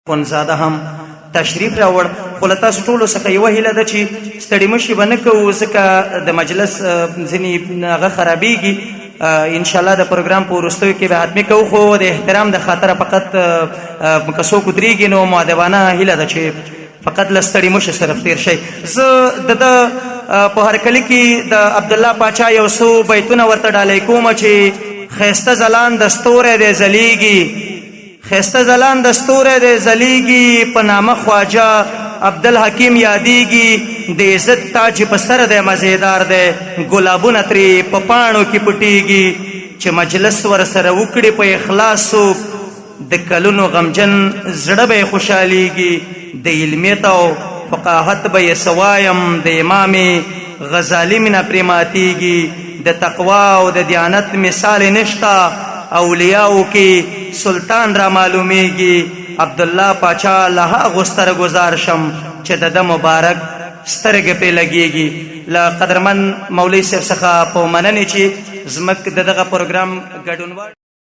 خونزاده هم تشریف راوړ خو له تاسو ټولو څخه یوه هیله ده چې ستړي مشي به نه کوو ځکه د مجلس ځینې هغه خرابېږي انشاءالله د پروګرام په وروستیو کې به حتمي کوو خو د احترام د خاطره فقط که څوک ودرېږي نو مؤدبانه هیله ده چې فقط له ستړي مشي صرف تېر شئ زه د ده په هرکلي کې د عبدالله پاچا یو څو بیتونه ورته ډالۍ کومه چې ښایسته ځلانده ستوری دی ځلیږي خسته ځلان د ستوری دی ځلیږي په نامه خواجه عبدالحکیم یادیږي د عزت تاج په سر دی مزیدار دی ګلابونه ترې په پاڼو کې پټیږي چې مجلس ورسره وکړي په اخلاصو د کلونو غمجن زړه به یې خوشحالیږي د علمیت او فقاهت به یې څه وایم د امام غزالي مینه پرې ماتیږي د تقوا او د دیانت مثال نشته اولیاو کې سلطان را معلومیږي عبدالله پاچا له هغو سترګو شم چې د ده مبارک سترګې پرې لګیږي له قدرمن مولوي صاحب څخه په مننې چې زموږ د دغه پروګرام ګډونوال